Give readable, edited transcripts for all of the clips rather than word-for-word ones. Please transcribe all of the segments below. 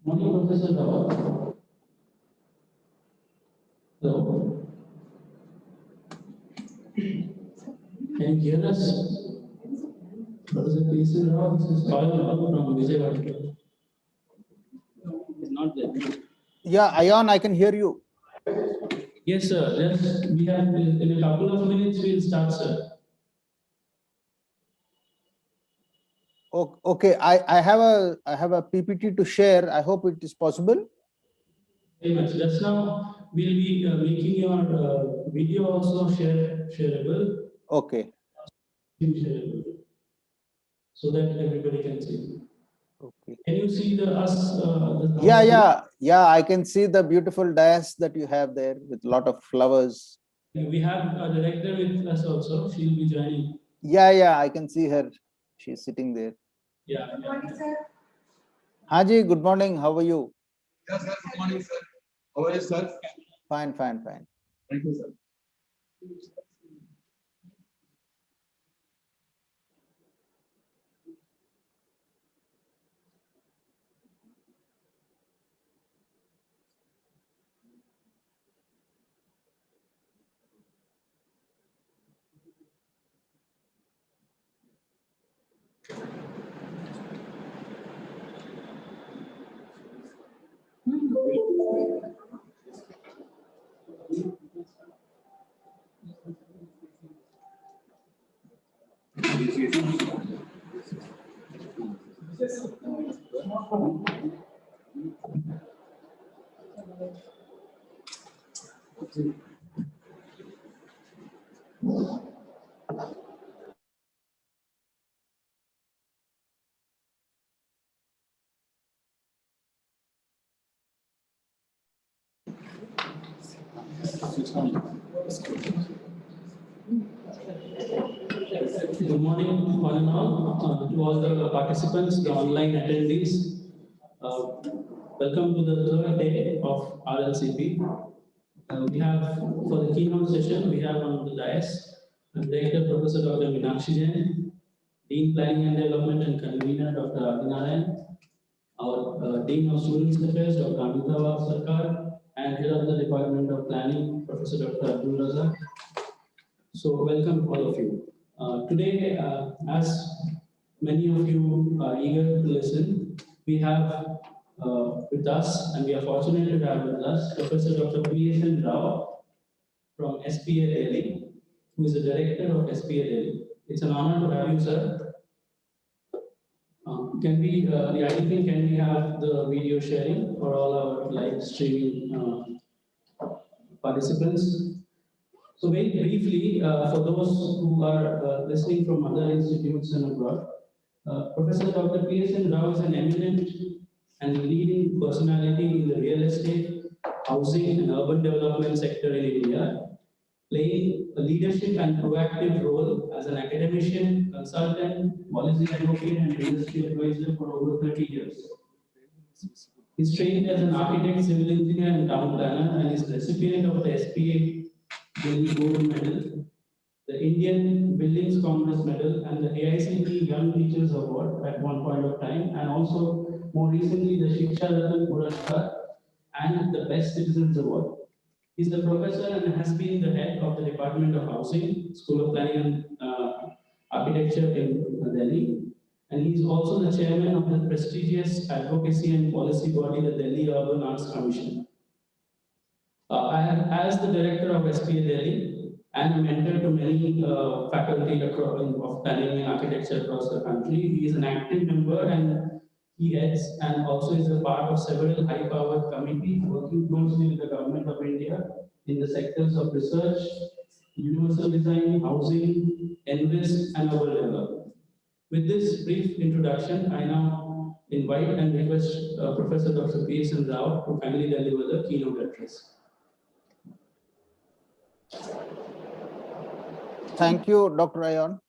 Morning, Professor Rao. Hello. Can you hear us? Professor P.C. Rao, this is Paul from Vijayawada. It's not there. Yeah, Ayan, I can hear you. Yes, sir. Yes, we have in a couple of minutes we'll start, sir. Okay, I have a PPT to share. I hope it is possible. Very much. Just now we'll be making your video also shareable. Okay. Shareable, so that everybody can see. Okay. Can you see us? Yeah. I can see the beautiful dais that you have there with a lot of flowers. We have a director with us also. She'll be joining. Yeah, I can see her. She's sitting there. Yeah. Good morning, sir. Haji, good morning. How are you? Yes, sir. Good morning, sir. How are you, sir? Fine. Thank you, sir. Good morning, one and all, to all the participants, the online attendees. Welcome to the third day of RLCP. We have, for the keynote session, we have on the dais, Director Professor Dr. Meenakshi Jain, Dean Planning and Development and Convener Dr. Adinarayan, our Dean of Students Affairs Dr. Amitabh Sarkar, and Head of the Department of Planning, Professor Dr. Abdul Razak. So welcome all of you. Today, as many of you are eager to listen, we have with us, and we are fortunate to have with us, Professor Dr. P.S. Rao from SPA Delhi, who is the Director of SPA Delhi. It's an honor to have you, sir. Can we have the video sharing for all our live streaming participants? So very briefly, for those who are listening from other institutes and abroad, Professor Dr. P.S. Rao is an eminent and leading personality in the real estate, housing and urban development sector in India, playing a leadership and proactive role as an academician, consultant, policy advocate and industry advisor for over 30 years. He's trained as an architect, civil engineer and town planner and is recipient of the SPA Delhi Gold Medal, the Indian Buildings Congress Medal, and the AICT Young Teachers Award at one point of time, and also more recently the Shiksha Ratna Puraskar and the Best Citizens Award. He's the professor and has been the head of the Department of Housing, School of Planning and Architecture in Delhi, and he's also the chairman of the prestigious advocacy and policy body, the Delhi Urban Arts Commission. As the director of SPA Delhi and a mentor to many faculty of planning and architecture across the country, he is an active member and he heads and also is a part of several high-powered committees working closely with the government of India in the sectors of research, universal design, housing, NRIS, and urban development. With this brief introduction, I now invite and request Professor Dr. P.S. Rao to kindly deliver the keynote address. Thank you, Dr. Ayan.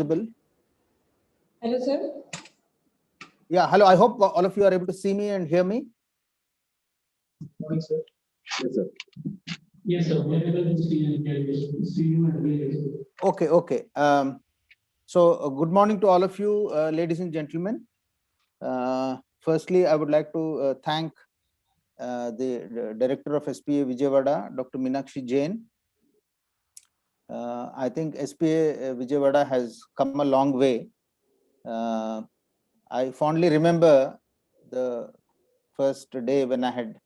visible? Hello, sir. Yeah, hello. I hope all of you are able to see me and hear me. Morning, sir. Yes, sir. Yes, sir. We are able to see and hear you. See you and hear you. Okay, okay. Good morning to all of you, ladies and gentlemen. Firstly, I would like to thank the director of SPA Vijayawada, Dr. Meenakshi Jain. I think SPA Vijayawada has come a long way. I fondly remember the first day when I had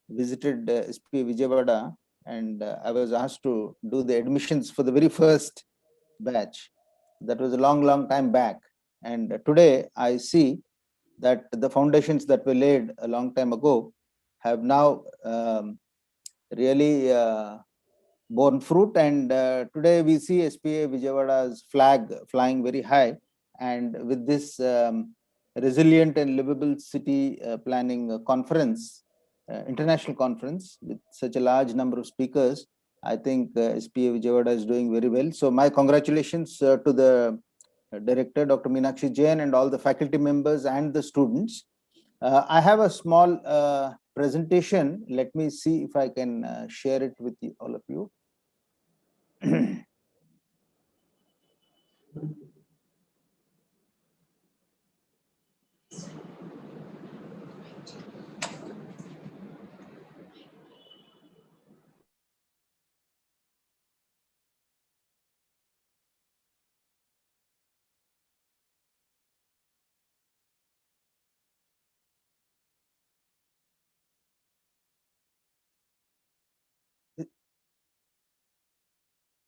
visited SPA Vijayawada, and I was asked to do the admissions for the very first batch. That was a long time back. And today I see that the foundations that were laid a long time ago have now really borne fruit. And today we see SPA Vijayawada's flag flying very high. And with this resilient and livable city planning conference, international conference with such a large number of speakers, I think SPA Vijayawada is doing very well. So my congratulations to the director, Dr. Meenakshi Jain, and all the faculty members and the students. I have a small presentation. Let me see if I can share it with all of you.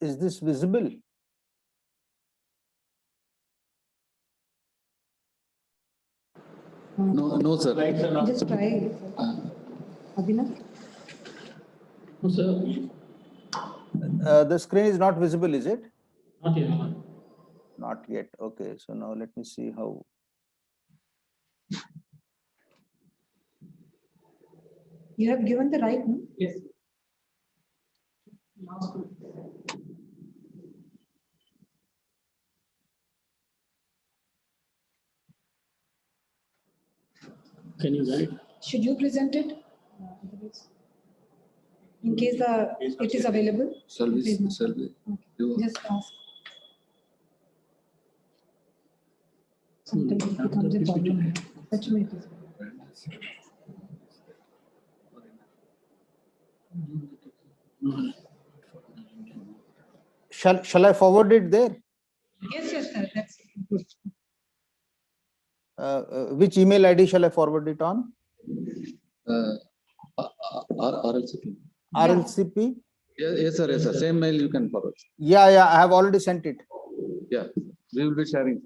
Is this visible? No, sir. Lights are not. Just try. Abhinav? No, sir. The screen is not visible, is it? Not yet. Not yet. Okay, so now let me see how. You have given the right, no? Yes. Can you guide? Should you present it? In case it is available? Please no. Okay. Just ask. Sometimes it becomes a problem. Such may it is. Shall I forward it there? Yes, sir. That's good. Which email ID shall I forward it on? RLCP. RLCP? Yes, sir. Yes, sir. Same mail you can forward. Yeah, I have already sent it. Yeah, we will be sharing.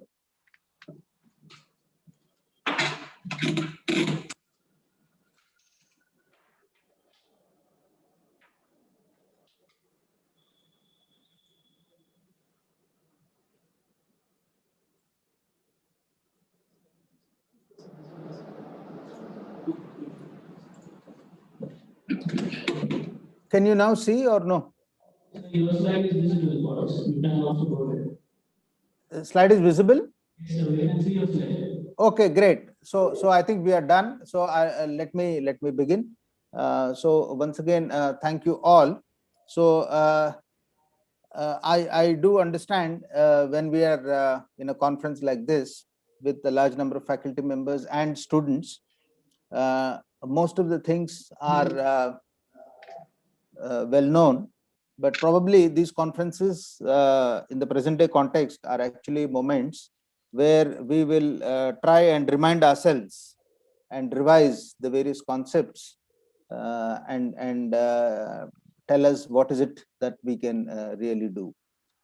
Can you now see or no? Your slide is visible for us. You can also go ahead. The slide is visible? Yes, sir. We can see your slide. Okay, great. So I think we are done. So let me begin. So once again, thank you all. So I do understand when we are in a conference like this with a large number of faculty members and students, most of the things are well known, but probably these conferences in the present day context are actually moments where we will try and remind ourselves and revise the various concepts and tell us what is it that we can really do.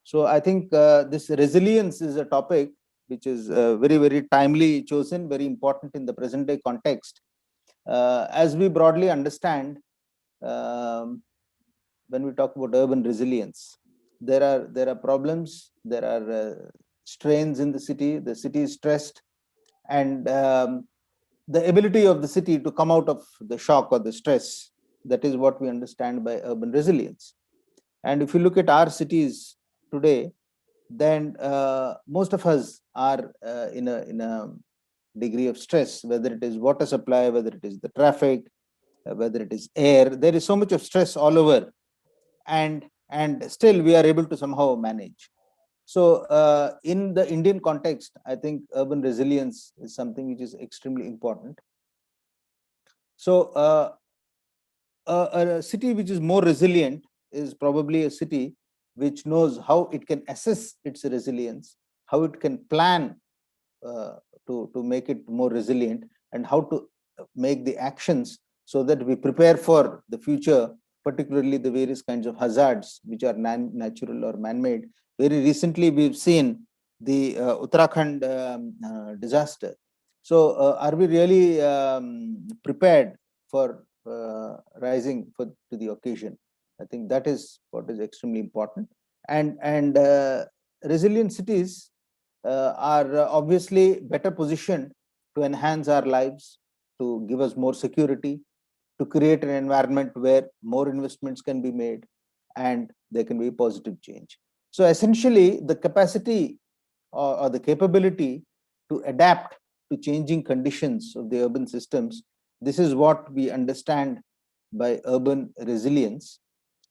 So I think this resilience is a topic which is very timely chosen, very important in the present day context. As we broadly understand, when we talk about urban resilience, there are problems, there are strains in the city is stressed, and the ability of the city to come out of the shock or the stress, that is what we understand by urban resilience. And if you look at our cities today, then most of us are in a degree of stress, whether it is water supply, whether it is the traffic, whether it is air. There is so much of stress all over, and still we are able to somehow manage. So in the Indian context, I think urban resilience is something which is extremely important. So a city which is more resilient is probably a city which knows how it can assess its resilience, how it can plan to make it more resilient, and how to make the actions so that we prepare for the future, particularly the various kinds of hazards which are natural or man-made. Very recently, we've seen the Uttarakhand disaster. So are we really prepared for rising to the occasion? I think that is what is extremely important. And resilient cities are obviously better positioned to enhance our lives, to give us more security, to create an environment where more investments can be made and there can be positive change. So essentially, the capacity or the capability to adapt to changing conditions of the urban systems, this is what we understand by urban resilience.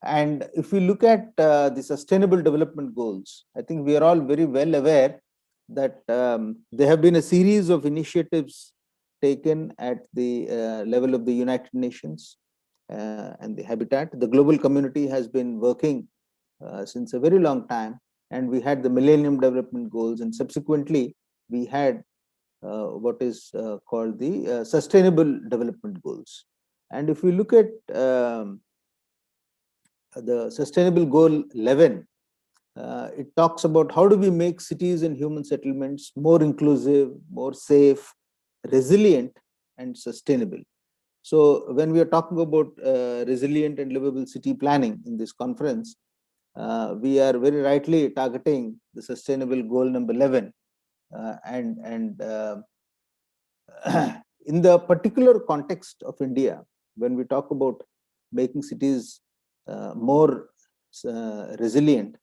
And if we look at the Sustainable Development Goals, I think we are all very well aware that there have been a series of initiatives taken at the level of the United Nations and the Habitat. The global community has been working since a very long time, and we had the Millennium Development Goals, and subsequently we had what is called the Sustainable Development Goals. And if we look at the Sustainable Goal 11, it talks about how do we make cities and human settlements more inclusive, more safe, resilient, and sustainable. So when we are talking about resilient and livable city planning in this conference, we are very rightly targeting the Sustainable Goal number 11. In the particular context of India, when we talk about making cities more resilient,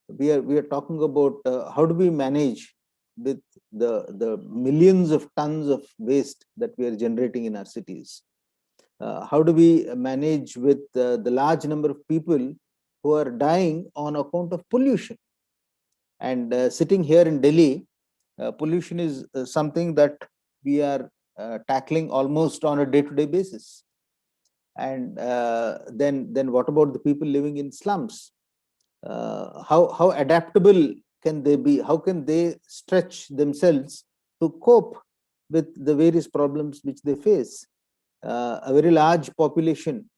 we are talking about how do we manage with the millions of tons of waste that we are generating in our cities. How do we manage with the large number of people who are dying on account of pollution? And sitting here in Delhi, pollution is something that we are tackling almost on a day-to-day basis. And then what about the people living in slums? How adaptable can they be? How can they stretch themselves to cope with the various problems which they face? A very large population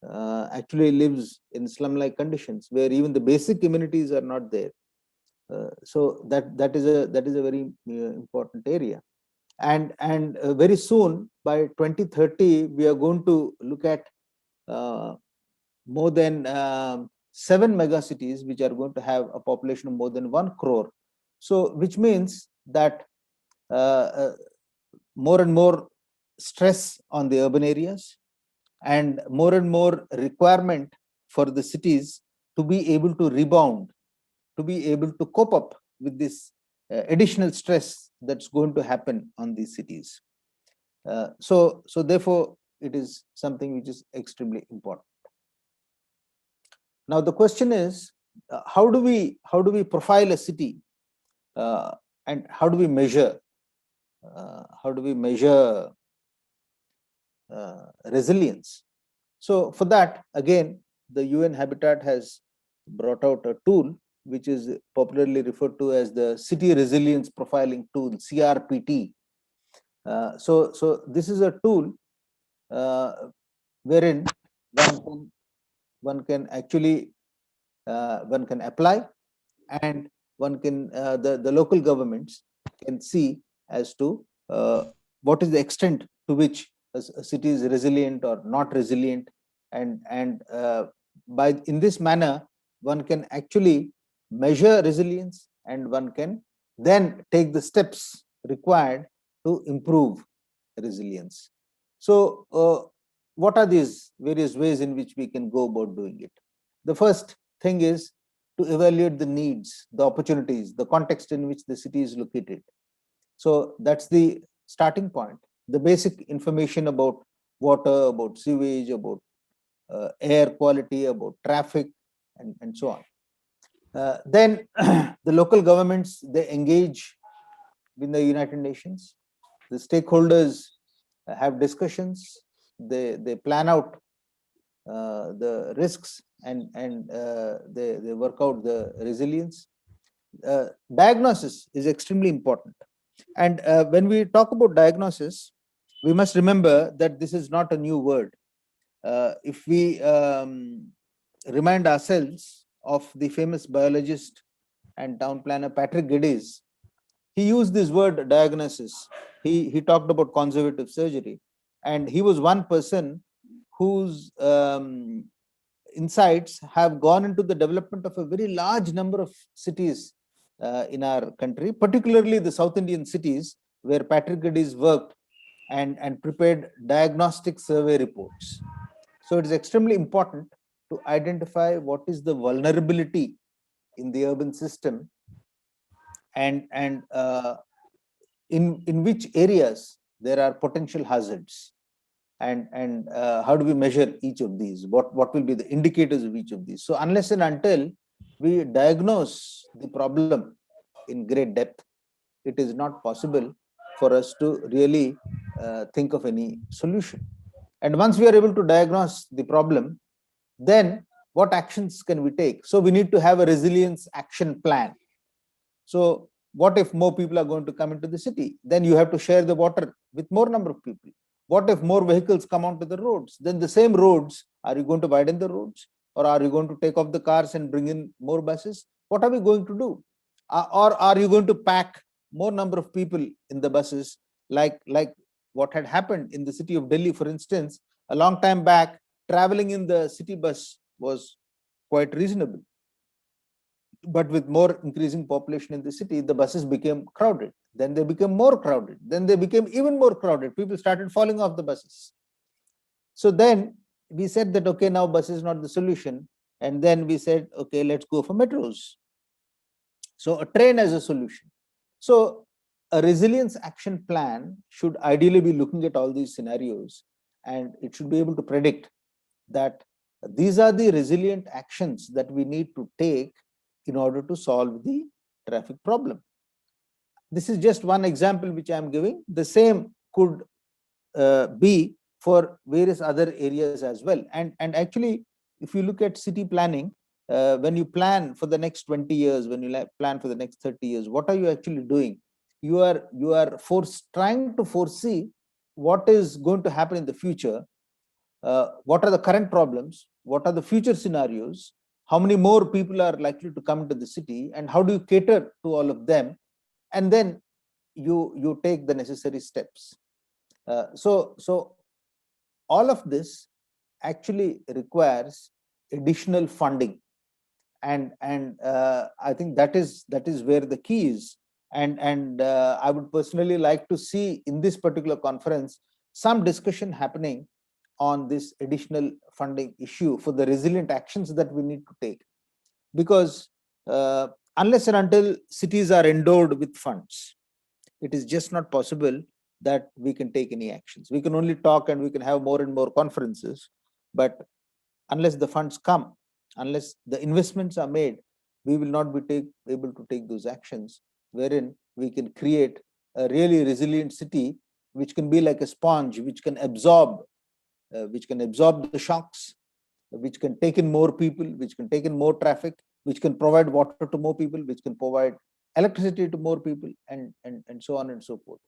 actually lives in slum-like conditions where even the basic amenities are not there. So that is a very important area. And very soon, by 2030, we are going to look at more than 7 megacities which are going to have a population of more than 1 crore. So which means that more and more stress on the urban areas and more requirement for the cities to be able to rebound, to be able to cope up with this additional stress that's going to happen on these cities. So therefore, it is something which is extremely important. Now the question is, how do we profile a city, and how do we measure resilience? So for that, again, the UN Habitat has brought out a tool which is popularly referred to as the City Resilience Profiling Tool, CRPT. So this is a tool wherein one can actually one can apply, and one can the local governments can see as to what is the extent to which a city is resilient or not resilient, and by in this manner one can actually measure resilience, and one can then take the steps required to improve resilience. So what are these various ways in which we can go about doing it? The first thing is to evaluate the needs, the opportunities, the context in which the city is located. So that's the starting point. The basic information about water, about sewage, about air quality, about traffic, and so on. Then the local governments, they engage with the United Nations. The stakeholders have discussions. They plan out the risks, and they work out the resilience. Diagnosis is extremely important. And when we talk about diagnosis, we must remember that this is not a new word. If we remind ourselves of the famous biologist and town planner Patrick Geddes, he used this word diagnosis. He talked about conservative surgery, and he was one person whose insights have gone into the development of a very large number of cities in our country, particularly the South Indian cities where Patrick Geddes worked and prepared diagnostic survey reports. So it is extremely important to identify what is the vulnerability in the urban system, and in which areas there are potential hazards, and how do we measure each of these? What will be the indicators of each of these? So unless and until we diagnose the problem in great depth, it is not possible for us to really think of any solution. And once we are able to diagnose the problem, then what actions can we take? So we need to have a resilience action plan. So what if more people are going to come into the city? Then you have to share the water with more number of people. What if more vehicles come onto the roads? Then the same roads, are you going to widen the roads, or are you going to take off the cars and bring in more buses? What are we going to do? Or are you going to pack more number of people in the buses, like what had happened in the city of Delhi, for instance? A long time back, traveling in the city bus was quite reasonable. But with more increasing population in the city, the buses became crowded. Then they became more crowded. Then they became even more crowded. People started falling off the buses. So then we said that, okay, now bus is not the solution. And then we said, okay, let's go for metros. So a train as a solution. So a resilience action plan should ideally be looking at all these scenarios, and it should be able to predict that these are the resilient actions that we need to take in order to solve the traffic problem. This is just one example which I am giving. The same could be for various other areas as well. And actually, if you look at city planning, when you plan for the next 20 years, when you plan for the next 30 years, what are you actually doing? You are trying to foresee what is going to happen in the future. What are the current problems? What are the future scenarios? How many more people are likely to come into the city, and how do you cater to all of them? And then you take the necessary steps. So all of this actually requires additional funding, and I think that is where the key is. And I would personally like to see in this particular conference some discussion happening on this additional funding issue for the resilient actions that we need to take, because unless and until cities are endowed with funds, it is just not possible that we can take any actions. We can only talk, and we can have more and more conferences, but unless the funds come, unless the investments are made, we will not be able to take those actions wherein we can create a really resilient city, which can be like a sponge, which can absorb the shocks, which can take in more people, which can take in more traffic, which can provide water to more people, which can provide electricity to more people, and so on and so forth.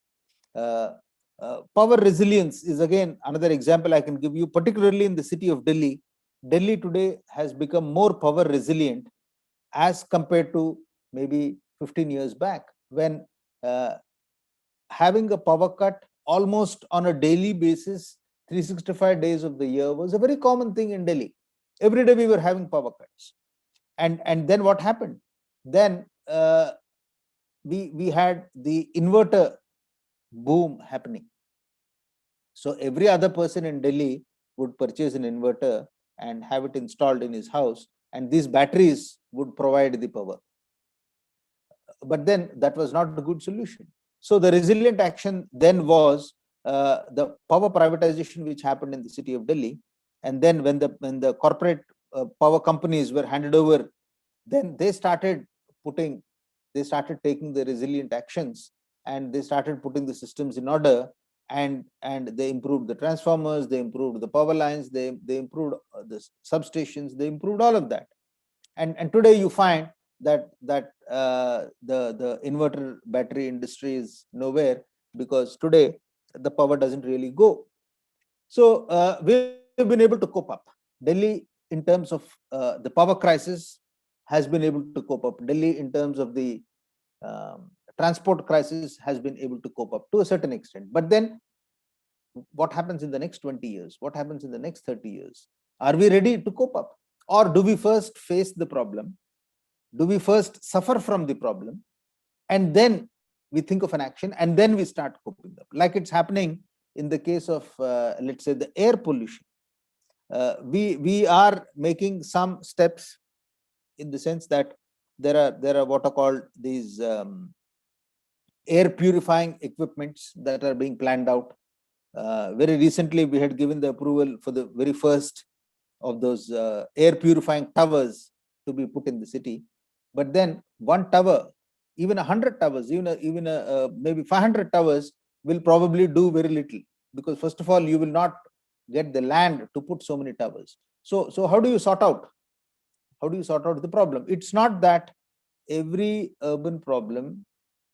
Power resilience is again another example I can give you, particularly in the city of Delhi. Delhi today has become more power resilient as compared to maybe 15 years back, when having a power cut almost on a daily basis, 365 days of the year, was a very common thing in Delhi. Every day we were having power cuts. And then what happened? Then we had the inverter boom happening. So every other person in Delhi would purchase an inverter and have it installed in his house, and these batteries would provide the power. But then that was not a good solution. So the resilient action then was the power privatization which happened in the city of Delhi. And then when the corporate power companies were handed over, then they started taking the resilient actions, and they started putting the systems in order, and they improved the transformers, they improved the power lines, they improved the substations, they improved all of that. And today you find that the inverter battery industry is nowhere, because today the power doesn't really go. So we've been able to cope up. Delhi, in terms of the power crisis, has been able to cope up. Delhi, in terms of the transport crisis, has been able to cope up to a certain extent. But then what happens in the next 20 years? What happens in the next 30 years? Are we ready to cope up? Or do we first face the problem? Do we first suffer from the problem, and then we think of an action, and then we start coping up, like it's happening in the case of, let's say, the air pollution? We are making some steps, in the sense that there are what are called these air purifying equipments that are being planned out. Very recently, we had given the approval for the very first of those air purifying towers to be put in the city. But then one tower, even 100 towers, even maybe 500 towers will probably do very little, because first of all, you will not get the land to put so many towers. So how do you sort out? How do you sort out the problem? It's not that every urban problem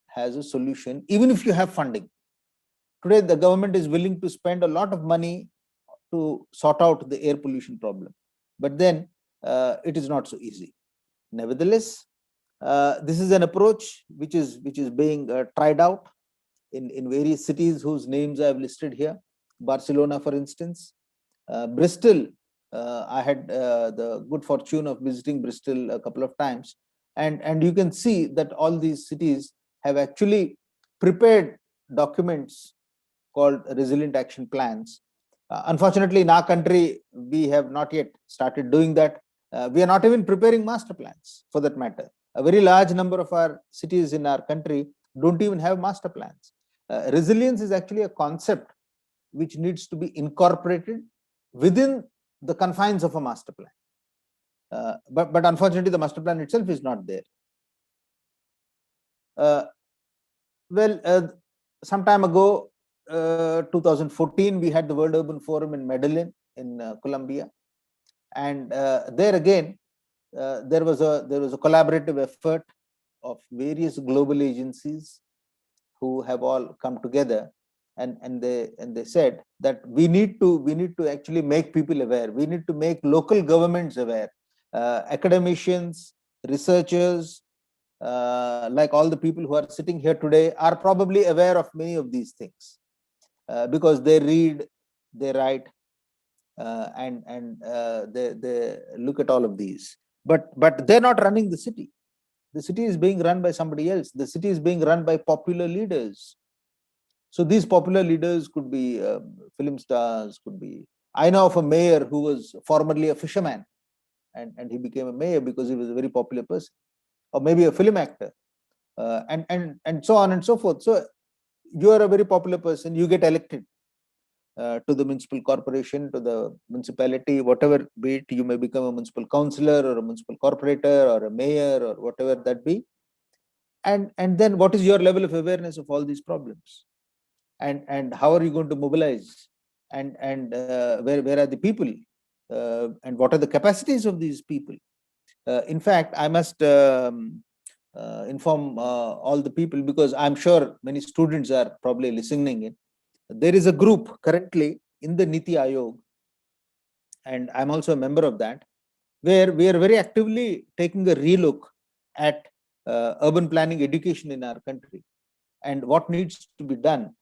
has a solution, even if you have funding. Today, the government is willing to spend a lot of money to sort out the air pollution problem, but then it is not so easy. Nevertheless, this is an approach which is being tried out in various cities whose names I have listed here. Barcelona, for instance, Bristol. I had the good fortune of visiting Bristol a couple of times, and you can see that all these cities have actually prepared documents called resilient action plans. Unfortunately, in our country, we have not yet started doing that. We are not even preparing master plans, for that matter. A very large number of our cities in our country don't even have master plans. Resilience is actually a concept which needs to be incorporated within the confines of a master plan. But unfortunately, the master plan itself is not there. Some time ago, 2014, we had the World Urban Forum in Medellin, in Colombia, and there again, there was a collaborative effort of various global agencies who have all come together, and they said that we need to actually make people aware. We need to make local governments aware, academicians, researchers, like all the people who are sitting here today are probably aware of many of these things, because they read, they write, and they look at all of these. But they're not running the city. The city is being run by somebody else. The city is being run by popular leaders. So these popular leaders could be film stars, could be. I know of a mayor who was formerly a fisherman, and he became a mayor because he was a very popular person, or maybe a film actor, and so on and so forth. So you are a very popular person, you get elected to the municipal corporation, to the municipality, whatever be it. You may become a municipal councillor or a municipal corporator or a mayor or whatever that be. And then what is your level of awareness of all these problems? And how are you going to mobilize? And where are the people? And what are the capacities of these people? In fact, I must inform all the people, because I'm sure many students are probably listening in. There is a group currently in the Niti Aayog, and I'm also a member of that, where we are very actively taking a relook at urban planning education in our country and what needs to be done.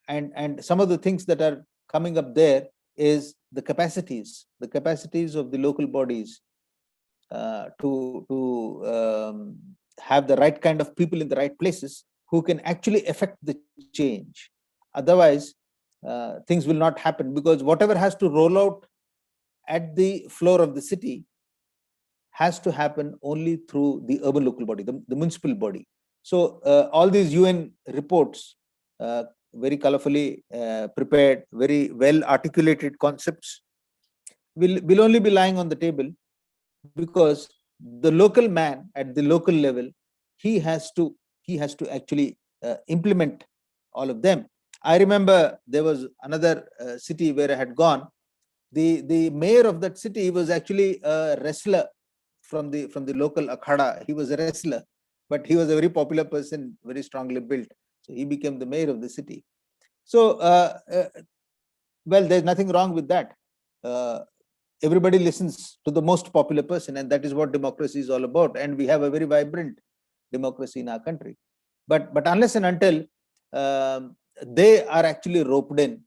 And some of the things that are coming up there is the capacities of the local bodies to have the right kind of people in the right places who can actually affect the change. Otherwise, things will not happen, because whatever has to roll out at the floor of the city has to happen only through the urban local body, the municipal body. So all these UN reports, very colorfully prepared, very well articulated concepts, will only be lying on the table because the local man at the local level, he has to actually implement all of them. I remember there was another city where I had gone. The mayor of that city was actually a wrestler from the local akhada. He was a wrestler, but he was a very popular person, very strongly built. So he became the mayor of the city. So well, there's nothing wrong with that. Everybody listens to the most popular person, and that is what democracy is all about. And we have a very vibrant democracy in our country. But unless and until they are actually roped in,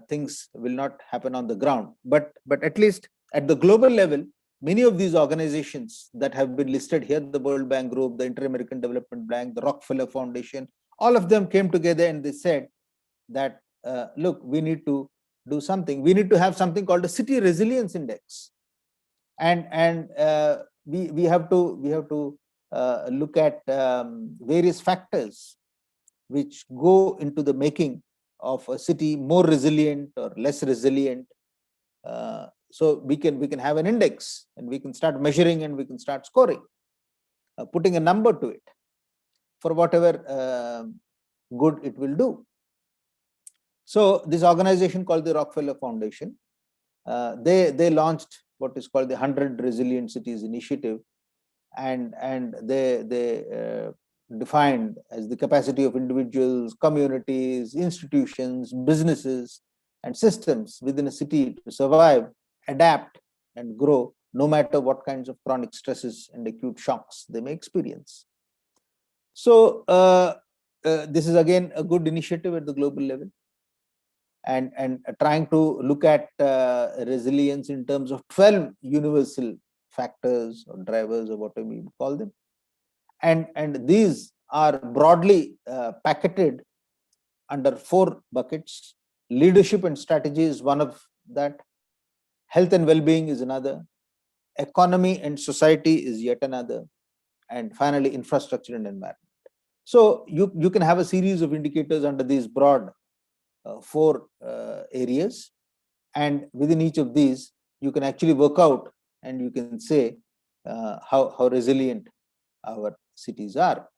things will not happen on the ground. But at least at the global level, many of these organizations that have been listed here, the World Bank Group, the Inter-American Development Bank, the Rockefeller Foundation, all of them came together and they said that, look, we need to do something. We need to have something called a city resilience index, and we have to look at various factors which go into the making of a city more resilient or less resilient. So we can have an index, and we can start measuring, and we can start scoring, putting a number to it for whatever good it will do. So this organization called the Rockefeller Foundation, they launched what is called the 100 Resilient Cities Initiative, and they defined as the capacity of individuals, communities, institutions, businesses, and systems within a city to survive, adapt, and grow, no matter what kinds of chronic stresses and acute shocks they may experience. So this is again a good initiative at the global level, and trying to look at resilience in terms of 12 universal factors or drivers, or whatever you call them. And these are broadly packeted under 4 buckets. Leadership and strategy is one of that. Health and well-being is another. Economy and society is yet another. And finally, infrastructure and environment. So you can have a series of indicators under these broad 4 areas, and within each of these you can actually work out, and you can say how resilient our cities are.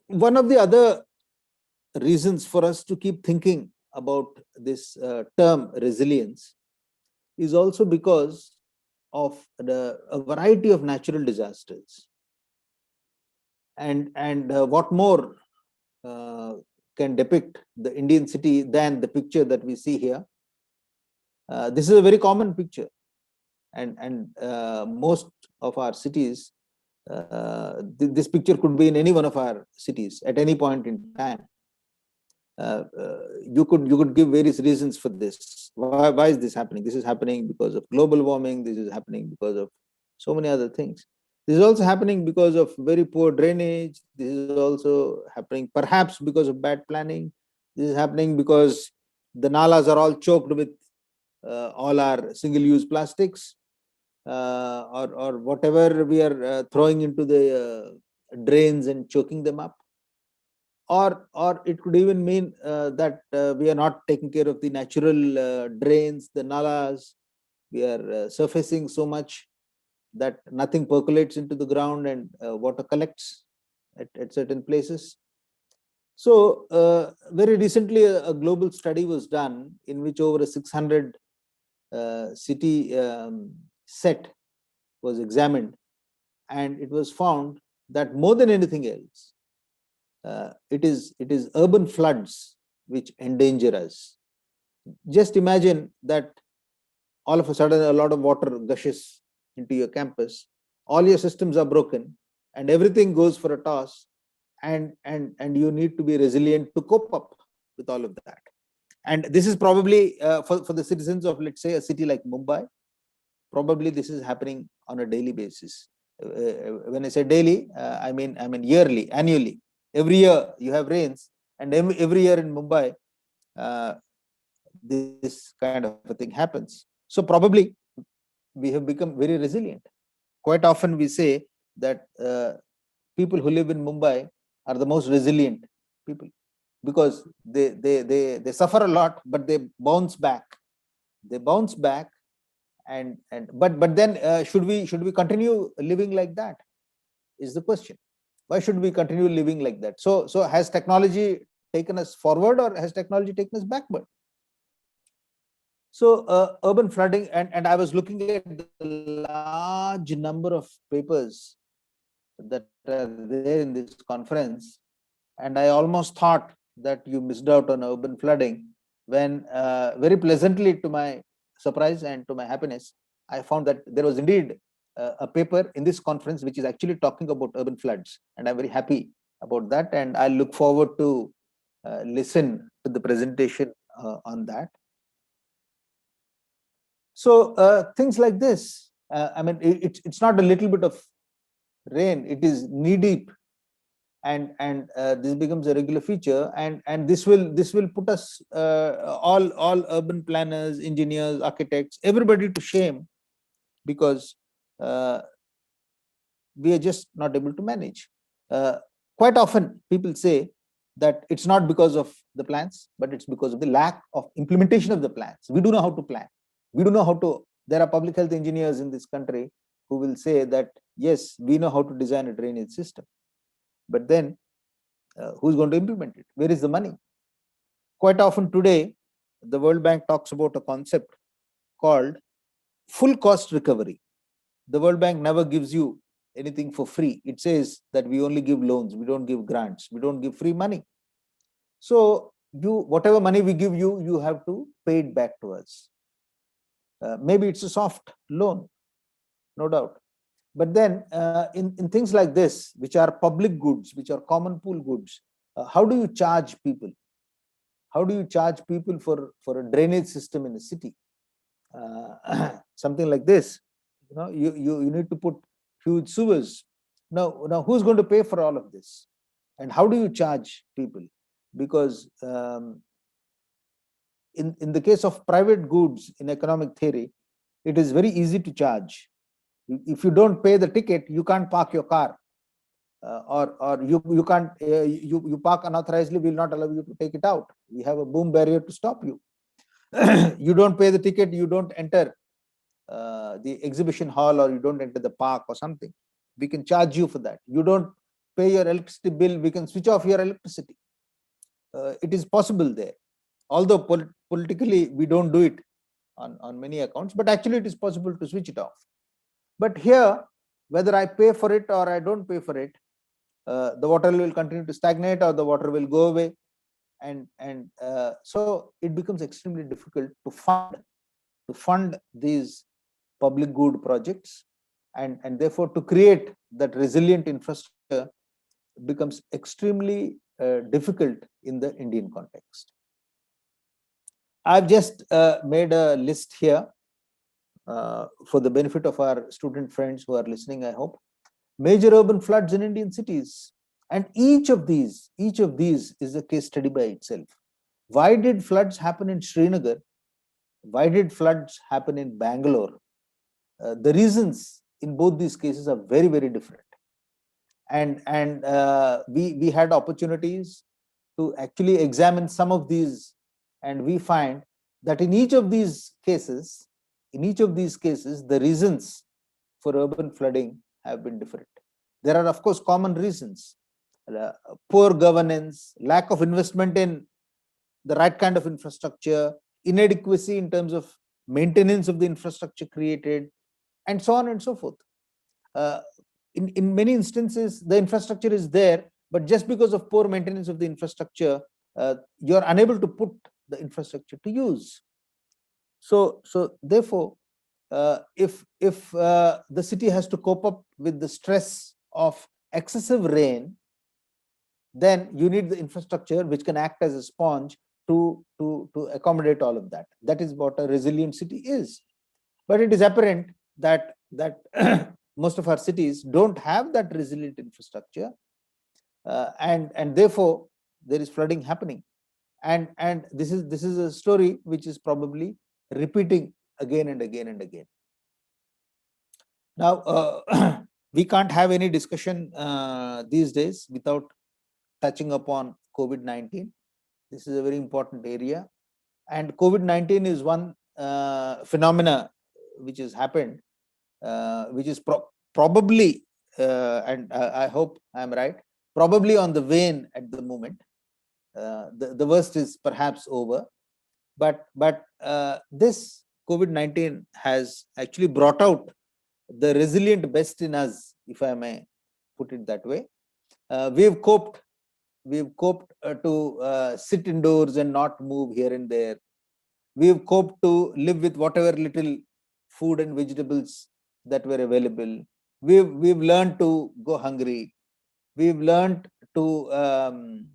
One of the other reasons for us to keep thinking about this term resilience is also because of a variety of natural disasters, and what more can depict the Indian city than the picture that we see here. This is a very common picture, and most of our cities, this picture could be in any one of our cities at any point in time. You could give various reasons for this. Why is this happening? This is happening because of global warming. This is happening because of so many other things. This is also happening because of very poor drainage. This is also happening perhaps because of bad planning. This is happening because the nalas are all choked with all our single-use plastics, or whatever we are throwing into the drains and choking them up. Or it could even mean that we are not taking care of the natural drains, the nalas. We are surfacing so much that nothing percolates into the ground, and water collects at certain places. So very recently a global study was done in which over a 600 city set was examined, and it was found that more than anything else, it is urban floods which endanger us. Just imagine that all of a sudden a lot of water gushes into your campus, all your systems are broken, and everything goes for a toss, and you need to be resilient to cope up with all of that. And this is probably for the citizens of, let's say, a city like Mumbai, probably this is happening on a daily basis. When I say daily, I mean yearly, annually. Every year you have rains, and every year in Mumbai, this kind of a thing happens. So probably we have become very resilient. Quite often we say that people who live in Mumbai are the most resilient people because they suffer a lot, but they bounce back. They bounce back, but then should we continue living like that? Is the question. Why should we continue living like that? So has technology taken us forward or has technology taken us backward? So urban flooding, and I was looking at the large number of papers that are there in this conference, and I almost thought that you missed out on urban flooding when very pleasantly to my surprise and to my happiness, I found that there was indeed a paper in this conference which is actually talking about urban floods, and I'm very happy about that, and I look forward to listen to the presentation on that. So things like this, I mean, it's not a little bit of rain, it is knee deep, and this becomes a regular feature, and this will put us all urban planners, engineers, architects, everybody to shame, because we are just not able to manage. Quite often people say that it's not because of the plans, but it's because of the lack of implementation of the plans. We don't know how to plan. We don't know how to. There are public health engineers in this country who will say that, yes, we know how to design a drainage system. But then who's going to implement it? Where is the money? Quite often today, the World Bank talks about a concept called full cost recovery. The World Bank never gives you anything for free. It says that we only give loans, we don't give grants, we don't give free money. So whatever money we give you, you have to pay it back to us. Maybe it's a soft loan, no doubt. But then in things like this, which are public goods, which are common pool goods, how do you charge people? How do you charge people for a drainage system in a city? Something like this, you need to put huge sewers. Now who's going to pay for all of this? And how do you charge people? Because in the case of private goods in economic theory, it is very easy to charge. If you don't pay the ticket, you can't park your car, or you can't you park unauthorizedly, we will not allow you to take it out. We have a boom barrier to stop you. You don't pay the ticket, you don't enter the exhibition hall, or you don't enter the park or something, we can charge you for that. You don't pay your electricity bill, we can switch off your electricity. It is possible there, although politically we don't do it on many accounts, but actually it is possible to switch it off. But here, whether I pay for it or I don't pay for it, the water will continue to stagnate or the water will go away, and so it becomes extremely difficult to fund these public good projects, and therefore to create that resilient infrastructure becomes extremely difficult in the Indian context. I've just made a list here for the benefit of our student friends who are listening, I hope. Major urban floods in Indian cities, and each of these is a case study by itself. Why did floods happen in Srinagar? Why did floods happen in Bangalore? The reasons in both these cases are very, very different. And we had opportunities to actually examine some of these, and we find that in each of these cases, the reasons for urban flooding have been different. There are, of course, common reasons: poor governance, lack of investment in the right kind of infrastructure, inadequacy in terms of maintenance of the infrastructure created, and so on and so forth. In many instances, the infrastructure is there, but just because of poor maintenance of the infrastructure, you're unable to put the infrastructure to use. So therefore, if the city has to cope up with the stress of excessive rain, then you need the infrastructure which can act as a sponge to accommodate all of that. That is what a resilient city is. But it is apparent that most of our cities don't have that resilient infrastructure, and therefore there is flooding happening. And this is a story which is probably repeating again and again and again. Now, we can't have any discussion these days without touching upon COVID-19. This is a very important area. And COVID-19 is one phenomena which has happened, which is probably, and I hope I'm right, probably on the wane at the moment. The worst is perhaps over, but this COVID-19 has actually brought out the resilient best in us, if I may put it that way. We've coped to sit indoors and not move here and there. We've coped to live with whatever little food and vegetables that were available. We've learned to go hungry. We've learned to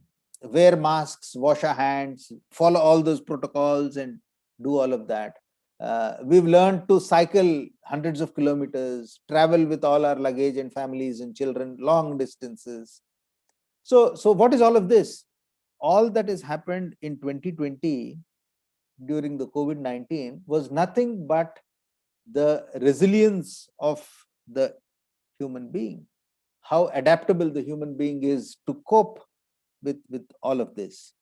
wear masks, wash our hands, follow all those protocols, and do all of that. We've learned to cycle hundreds of kilometers, travel with all our luggage and families and children long distances. So what is all of this? All that has happened in 2020 during the COVID-19 was nothing but the resilience of the human being, how adaptable the human being is to cope with all of this.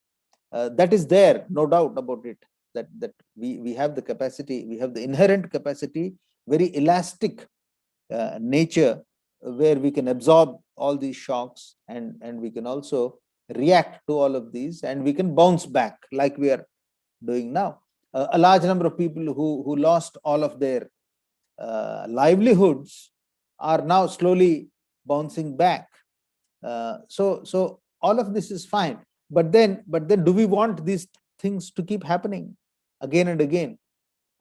That is there, no doubt about it, that we have the capacity, we have the inherent capacity, very elastic nature, where we can absorb all these shocks, and we can also react to all of these, and we can bounce back like we are doing now. A large number of people who lost all of their livelihoods are now slowly bouncing back. So all of this is fine, but then do we want these things to keep happening again and again?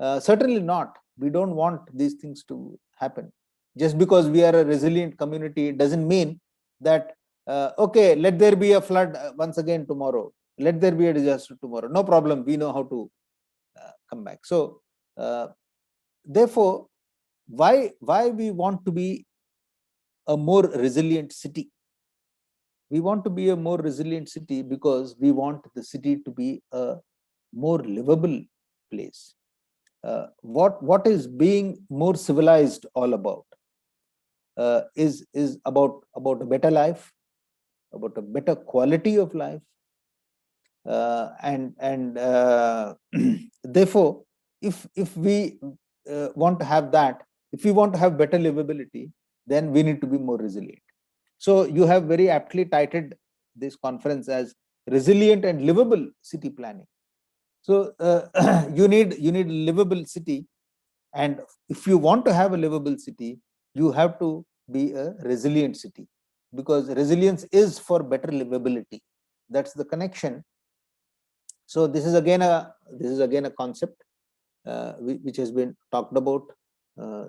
Certainly not. We don't want these things to happen. Just because we are a resilient community doesn't mean that okay, let there be a flood once again tomorrow, let there be a disaster tomorrow, no problem, we know how to come back. So therefore, why we want to be a more resilient city? We want to be a more resilient city because we want the city to be a more livable place. What is being more civilized all about? Is about a better life, about a better quality of life, and therefore, if we want to have that, if we want to have better livability, then we need to be more resilient. So you have very aptly titled this conference as resilient and livable city planning. So you need a livable city, and if you want to have a livable city, you have to be a resilient city, because resilience is for better livability. That's the connection. So this is again a concept which has been talked about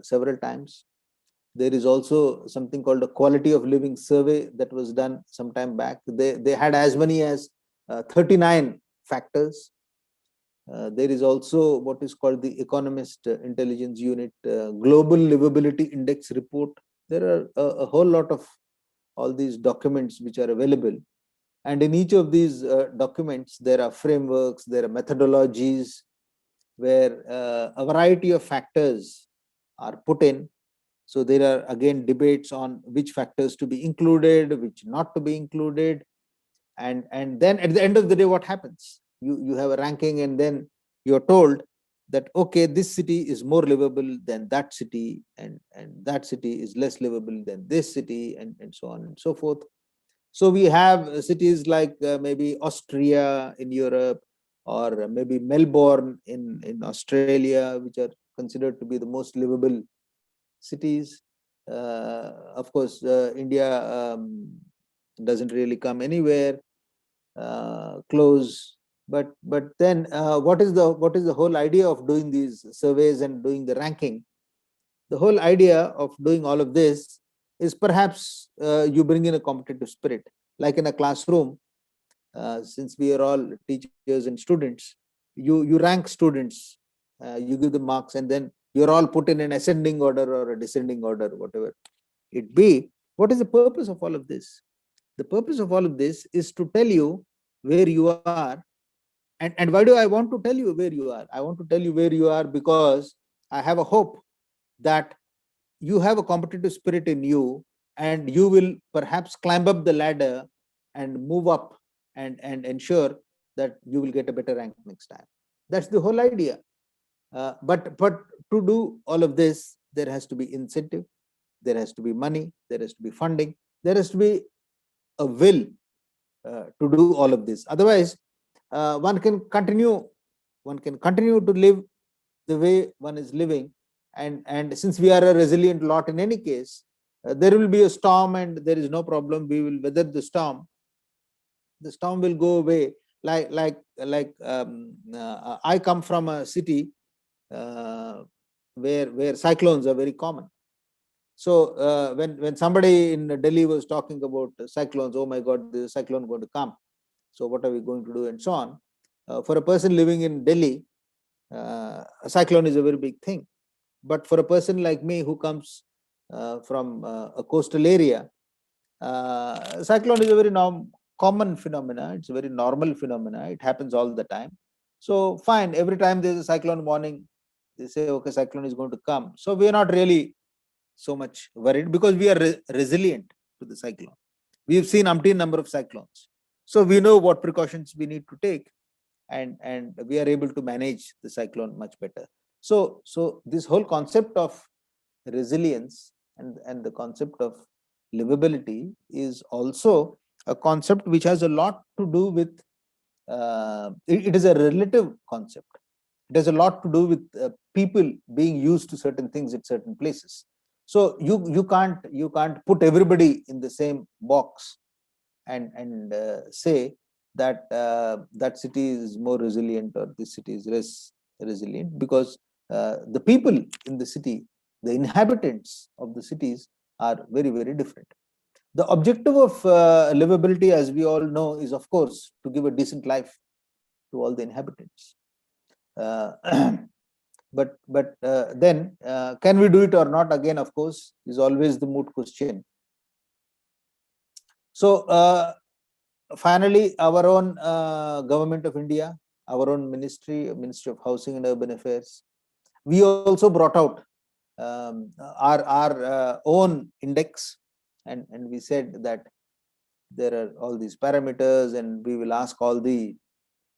several times. There is also something called a quality of living survey that was done some time back. They had as many as 39 factors. There is also what is called the Economist Intelligence Unit Global Livability Index report. There are a whole lot of all these documents which are available. And in each of these documents, there are frameworks, there are methodologies where a variety of factors are put in. So there are again debates on which factors to be included, which not to be included. And then at the end of the day, what happens? You have a ranking, and then you're told that, okay, this city is more livable than that city, and that city is less livable than this city, and so on and so forth. So we have cities like maybe Austria in Europe, or maybe Melbourne in Australia, which are considered to be the most livable cities. Of course, India doesn't really come anywhere close. But then what is the whole idea of doing these surveys and doing the ranking? The whole idea of doing all of this is perhaps you bring in a competitive spirit, like in a classroom. Since we are all teachers and students, you rank students, you give them marks, and then you're all put in an ascending order or a descending order, whatever it be. What is the purpose of all of this? The purpose of all of this is to tell you where you are. And why do I want to tell you where you are? I want to tell you where you are because I have a hope that you have a competitive spirit in you, and you will perhaps climb up the ladder and move up and ensure that you will get a better rank next time. That's the whole idea. But to do all of this, there has to be incentive, there has to be money, there has to be funding, there has to be a will to do all of this. Otherwise, one can continue to live the way one is living, and since we are a resilient lot in any case, there will be a storm and there is no problem. We will weather the storm. The storm will go away. I come from a city where cyclones are very common. So when somebody in Delhi was talking about cyclones, oh my God, there's a cyclone going to come. So what are we going to do, and so on. For a person living in Delhi, a cyclone is a very big thing. But for a person like me who comes from a coastal area, cyclone is a very common phenomena. It's a very normal phenomena. It happens all the time. So fine, every time there's a cyclone warning, they say, okay, cyclone is going to come. So we are not really so much worried because we are resilient to the cyclone. We've seen umpteen number of cyclones. So we know what precautions we need to take, and we are able to manage the cyclone much better. So this whole concept of resilience and the concept of livability is also a concept which has a lot to do with, it is a relative concept. It has a lot to do with people being used to certain things at certain places. So you can't put everybody in the same box and say that that city is more resilient or this city is less resilient, because the people in the city, the inhabitants of the cities, are very, very different. The objective of livability, as we all know, is of course to give a decent life to all the inhabitants. But then can we do it or not, again, of course, is always the moot question. So finally, our own government of India, our own Ministry of Housing and Urban Affairs, we also brought out our own index, and we said that there are all these parameters, and we will ask all the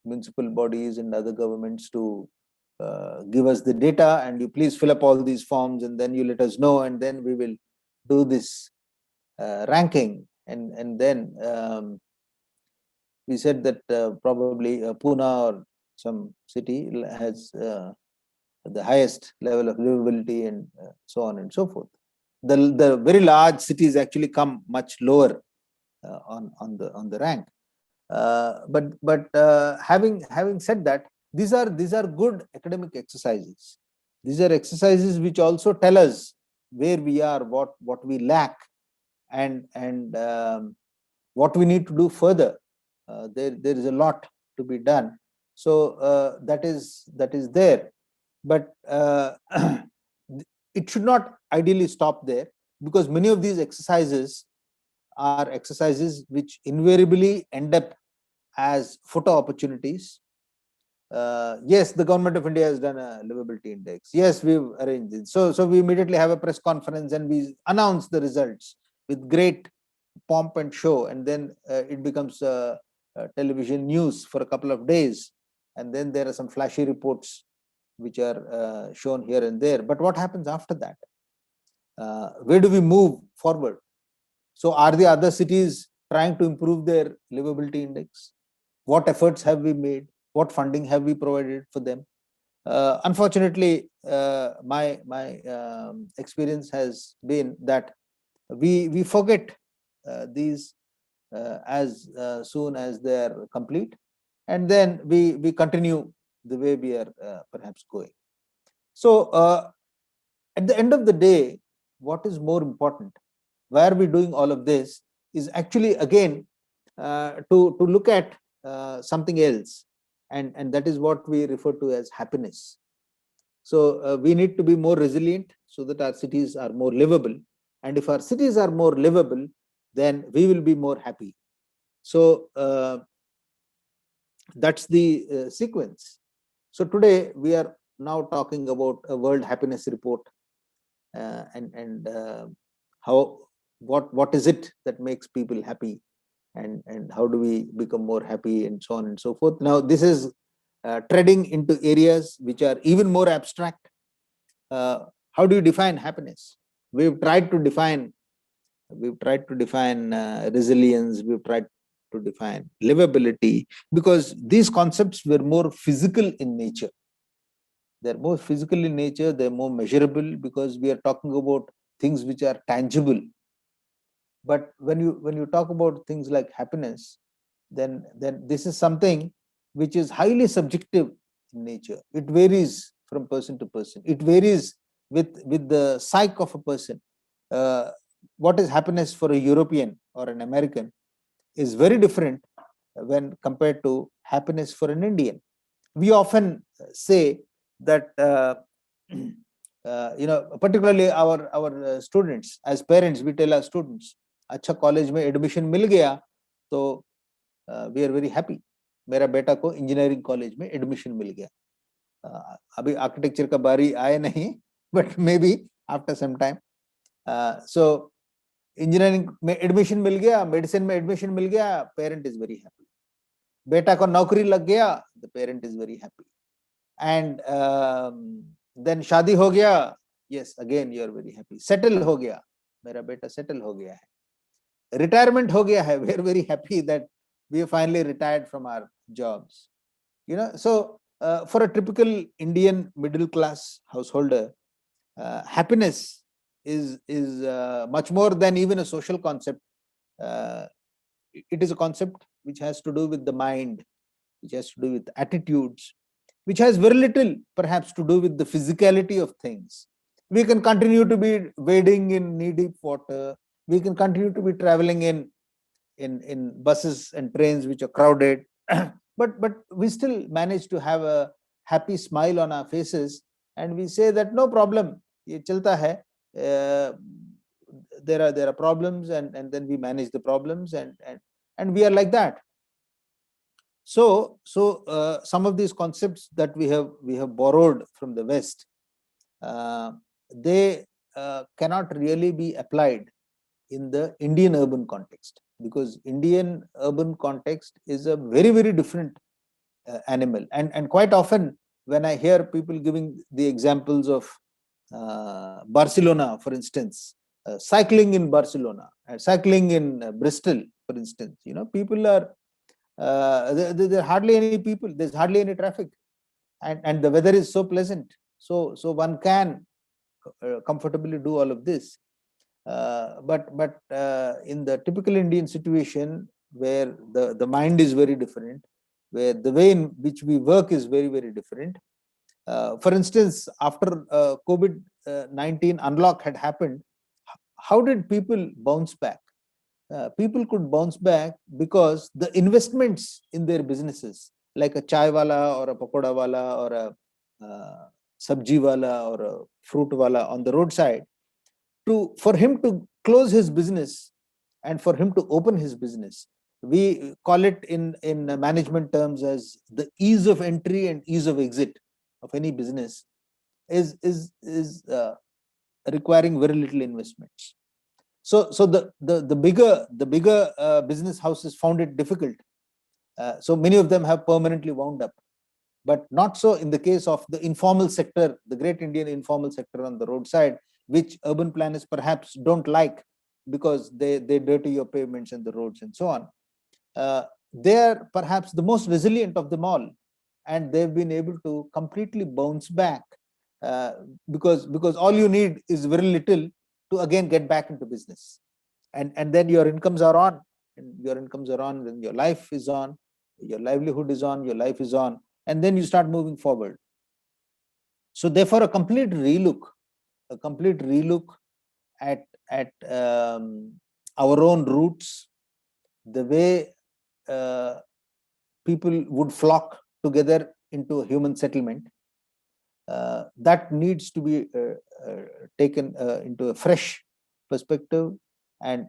municipal bodies and other governments to give us the data, and you please fill up all these forms, and then you let us know, and then we will do this ranking. And then we said that probably Pune or some city has the highest level of livability, and so on and so forth. The very large cities actually come much lower on the rank. But having said that, these are good academic exercises. These are exercises which also tell us where we are, what we lack, and what we need to do further. There is a lot to be done. So that is there, but it should not ideally stop there, because many of these exercises are exercises which invariably end up as photo opportunities. Yes, the government of India has done a livability index. Yes, we've arranged it. So we immediately have a press conference and we announce the results with great pomp and show, and then it becomes television news for a couple of days, and then there are some flashy reports which are shown here and there. But what happens after that? Where do we move forward? So are the other cities trying to improve their livability index? What efforts have we made? What funding have we provided for them? Unfortunately, my experience has been that we forget these as soon as they are complete, and then we continue the way we are perhaps going. So at the end of the day, what is more important? Why are we doing all of this? Is actually again to look at something else, and that is what we refer to as happiness. So we need to be more resilient so that our cities are more livable, and if our cities are more livable, then we will be more happy. So that's the sequence. So today we are now talking about a World Happiness Report, and how what is it that makes people happy, and how do we become more happy, and so on and so forth. Now this is treading into areas which are even more abstract. How do you define happiness? We've tried to define resilience, we've tried to define livability, because these concepts were more physical in nature. They're more physical in nature, they're more measurable, because we are talking about things which are tangible. But when you talk about things like happiness, then this is something which is highly subjective in nature. It varies from person to person. It varies with the psyche of a person. What is happiness for a European or an American is very different when compared to happiness for an Indian. We often say that particularly our students, as parents, we tell our students, अच्छा college में admission मिल गया तो we are very happy, मेरा बेटा को engineering college में admission मिल गया. अभी आर्किटेक्चर का बारी आए नहीं, but may be after some time. So engineering में एडमिशन मिल गया, मेडिसिन में एडमिशन मिल गया, पेरेंट इज वेरी हैप्पी. बेटा को नौकरी लग गया, the parent is very happy. And then शादी हो गया, yes again you are very happy. Settle हो गया, मेरा बेटा सेटल हो गया है. Retirement ho gaya hai, we are very happy that we have finally retired from our jobs. So for a typical Indian middle class householder, happiness is much more than even a social concept. It is a concept which has to do with the mind, which has to do with attitudes, which has very little perhaps to do with the physicality of things. We can continue to be wading in knee-deep water. We can continue to be traveling in buses and trains which are crowded, but we still manage to have a happy smile on our faces, and we say that no problem, ye chalta hai. There are problems, and then we manage the problems, and we are like that. So some of these concepts that we have borrowed from the West, they cannot really be applied in the Indian urban context, because Indian urban context is a very, very different animal. And quite often when I hear people giving the examples of Barcelona, for instance, cycling in Barcelona, cycling in Bristol, for instance, people are, there are hardly any people, there's hardly any traffic, and the weather is so pleasant. So one can comfortably do all of this. But in the typical Indian situation, where the mind is very different, where the way in which we work is very, very different. For instance, after COVID-19 unlock had happened, how did people bounce back? People could bounce back because the investments in their businesses, like a chai wala or a pakoda wala or a sabji wala or a fruit wala on the roadside, for him to close his business and for him to open his business, we call it in management terms as the ease of entry and ease of exit of any business, is requiring very little investments. So the bigger business houses found it difficult. So many of them have permanently wound up, but not so in the case of the informal sector, the great Indian informal sector on the roadside, which urban planners perhaps don't like because they dirty your pavements and the roads and so on. They are perhaps the most resilient of them all, and they've been able to completely bounce back because all you need is very little to again get back into business, and then your incomes are on, then your life is on, your livelihood is on, your life is on, and then you start moving forward. So therefore a complete relook at our own roots, the way people would flock together into a human settlement, that needs to be taken into a fresh perspective, and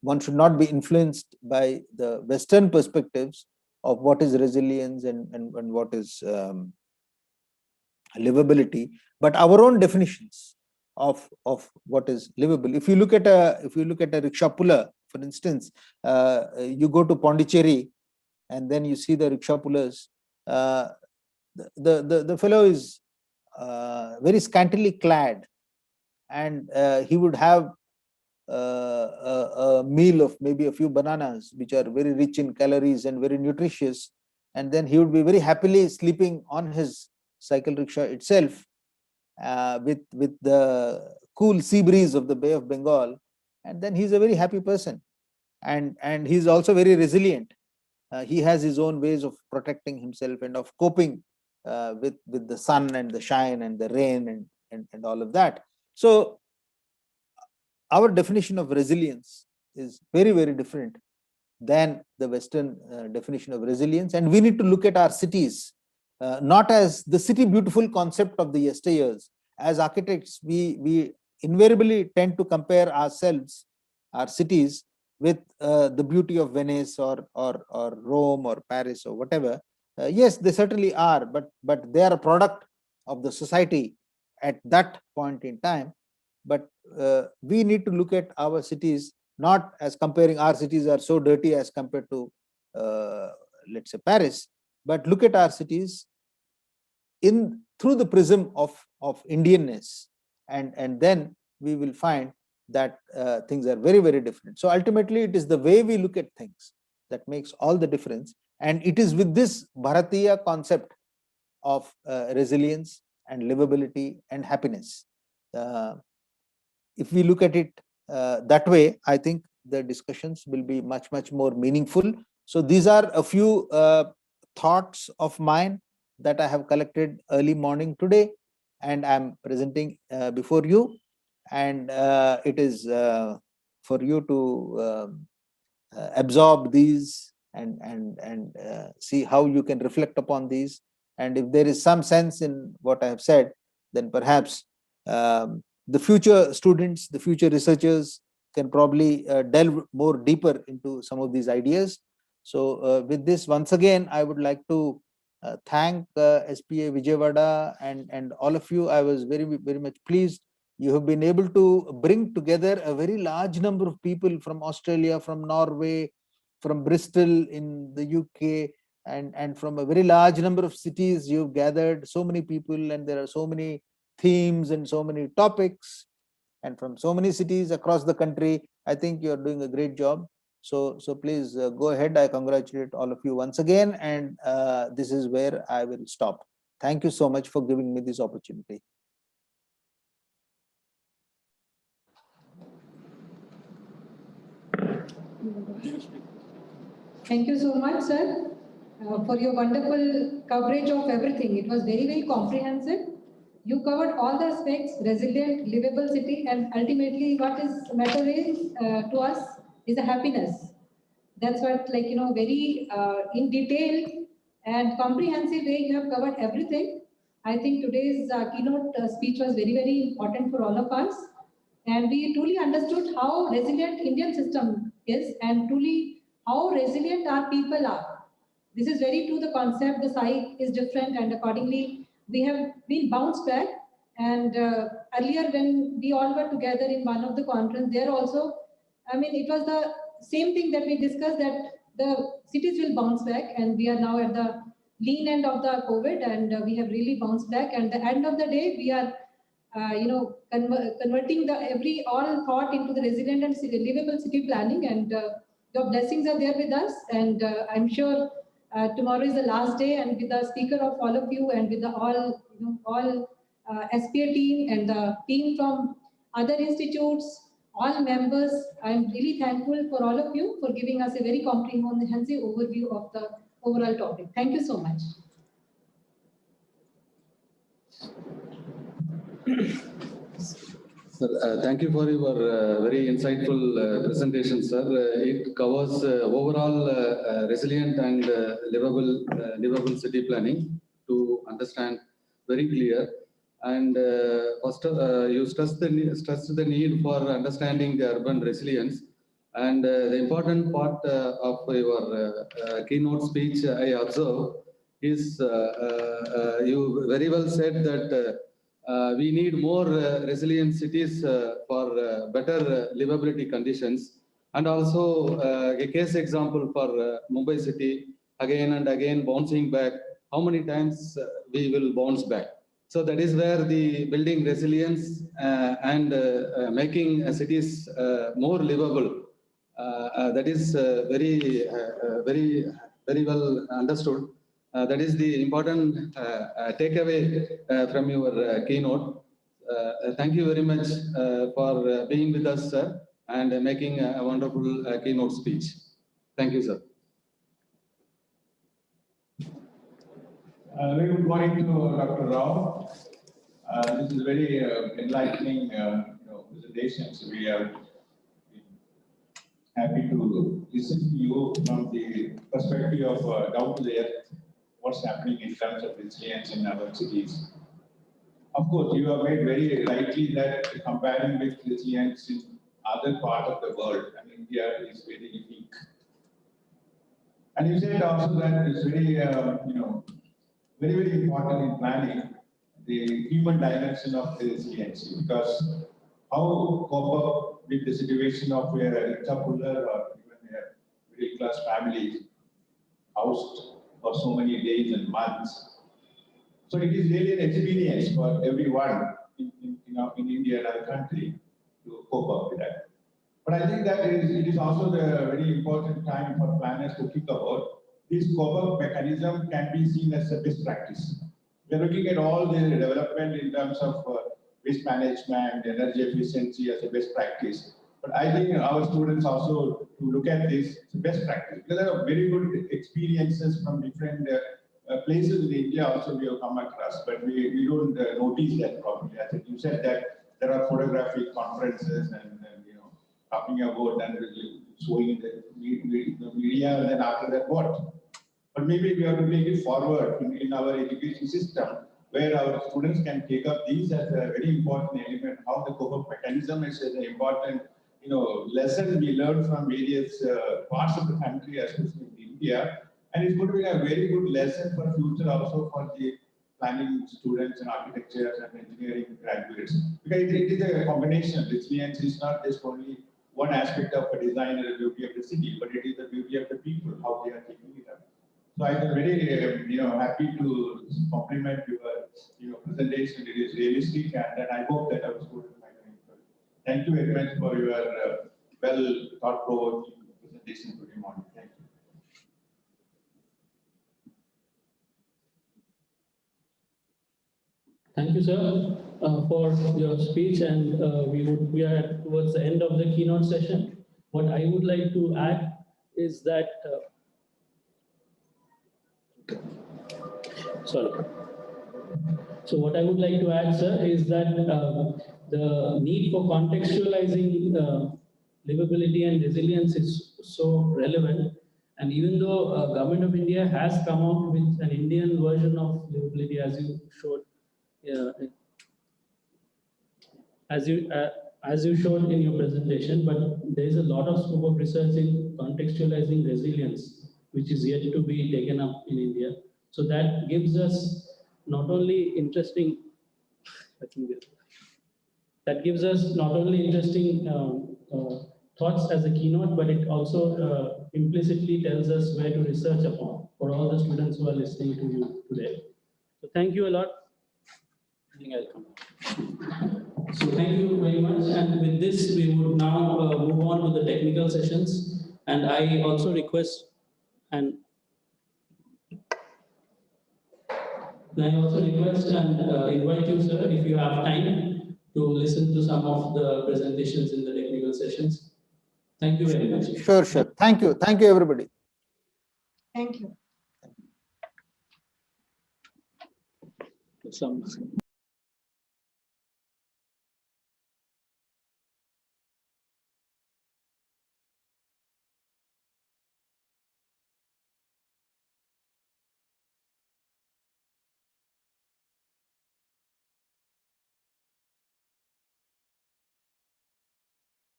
one should not be influenced by the Western perspectives of what is resilience and what is livability, but our own definitions of what is livable. If you look at a rickshaw puller, for instance, you go to Pondicherry and then you see the rickshaw pullers. The fellow is very scantily clad, and he would have a meal of maybe a few bananas, which are very rich in calories and very nutritious, and then he would be very happily sleeping on his cycle rickshaw itself, with the cool sea breeze of the Bay of Bengal, and then he's a very happy person, and he's also very resilient. He has his own ways of protecting himself and of coping with the sun and the shine and the rain and all of that. So our definition of resilience is very, very different than the Western definition of resilience. And we need to look at our cities, not as the city beautiful concept of the yesteryears. As architects, we invariably tend to compare ourselves, our cities, with the beauty of Venice or Rome or Paris or whatever. Yes, they certainly are, but they are a product of the society at that point in time. But we need to look at our cities not as comparing our cities are so dirty as compared to let's say Paris, but look at our cities through the prism of Indianness, and then we will find that things are very, very different. So ultimately, it is the way we look at things that makes all the difference, and it is with this Bharatiya concept of resilience and livability and happiness. If we look at it that way, I think the discussions will be much, much more meaningful. So these are a few thoughts of mine that I have collected early morning today, and I'm presenting before you. And it is for you to absorb these and see how you can reflect upon these. And if there is some sense in what I have said, then perhaps the future students, the future researchers can probably delve more deeper into some of these ideas. So with this, once again, I would like to thank SPA Vijayawada and all of you. I was very, very much pleased. You have been able to bring together a very large number of people from Australia, from Norway, from Bristol in the UK, and from a very large number of cities. You've gathered so many people, and there are so many themes and so many topics, and from so many cities across the country. I think you're doing a great job. So please go ahead. I congratulate all of you once again, and this is where I will stop. Thank you so much for giving me this opportunity. Thank you so much, sir, for your wonderful coverage of everything. It was very, very comprehensive. You covered all the aspects: resilient, livable city, and ultimately what is matter is to us is the happiness. That's what, like, very in detail and comprehensive way you have covered everything. I think today's keynote speech was very, very important for all of us. And we truly understood how resilient Indian system is and truly how resilient our people are. This is very true. The concept, the site is different, and accordingly, we have been bounced back. And earlier, when we all were together in one of the conference, there also, I mean, it was the same thing that we discussed, that the cities will bounce back, and we are now at the lean end of the COVID, and we have really bounced back. And the end of the day, we are converting the all thought into the resilient and livable city planning, and your blessings are there with us. And I'm sure tomorrow is the last day, and with the speaker of all of you, and with the all SPA team and the team from other institutes, all members, I'm really thankful for all of you for giving us a very comprehensive overview of the overall topic. Thank you so much. Sir, thank you for your very insightful presentation, sir. It covers overall resilient and livable city planning to understand very clear. And first, you stressed the need for understanding the urban resilience. And the important part of your keynote speech I observed is you very well said that we need more resilient cities for better livability conditions. And also a case example for Mumbai city, again and again bouncing back. How many times we will bounce back? So that is where the building resilience and making cities more livable. That is very well understood. That is the important takeaway from your keynote. Thank you very much for being with us, sir, and making a wonderful keynote speech. Thank you, sir. Very good morning to Dr. Rao. This is very enlightening presentations. We are happy to listen to you from the perspective of down to the earth, what's happening in terms of resilience in our cities. Of course, you have made very rightly that comparing with resilience in other parts of the world, and India is very unique. And you said also that it's very, very important in planning the human dimension of the resiliency, because how cope up with the situation of a interpolar or even a middle class family housed for so many days and months. So it is really an experience for everyone in India and our country to cope up with that. But I think that it is also the very important time for planners to think about this cope-up mechanism can be seen as a best practice. We are looking at all the development in terms of waste management, energy efficiency as a best practice. But I think our students also to look at this as a best practice. Because there are very good experiences from different places in India also we have come across, but we don't notice that properly. As you said that there are photographic conferences and talking about and showing in the media, and then after that what? But maybe we have to take it forward in our education system, where our students can take up these as a very important element, how the cope-up mechanism is an important lesson we learned from various parts of the country, especially in India. And it's going to be a very good lesson for future also for the planning students and architecture and engineering graduates. Because it is a combination. Resilience is not just only one aspect of a design or the beauty of the city, but it is the beauty of the people, how they are taking it up. So I am very happy to compliment your presentation. It is realistic, and I hope that our students might enjoy. Thank you very much for your well thought-provoking presentation today morning. Thank you. Thank you, sir, for your speech, and we are towards the end of the keynote session. What I would like to add is that So what I would like to add, sir, is that the need for contextualizing livability and resilience is so relevant. And even though Government of India has come out with an Indian version of livability, as you showed, as you showed in your presentation, but there is a lot of scope of research in contextualizing resilience, which is yet to be taken up in India. So that gives us not only interesting, thoughts as a keynote, but it also implicitly tells us where to research upon for all the students who are listening to you today. So thank you a lot. I think I'll come. So thank you very much. And with this, we would now move on to the technical sessions. And I also request and invite you, sir, if you have time, to listen to some of the presentations in the technical sessions. Thank you very much. Sure. Thank you, everybody. Thank you.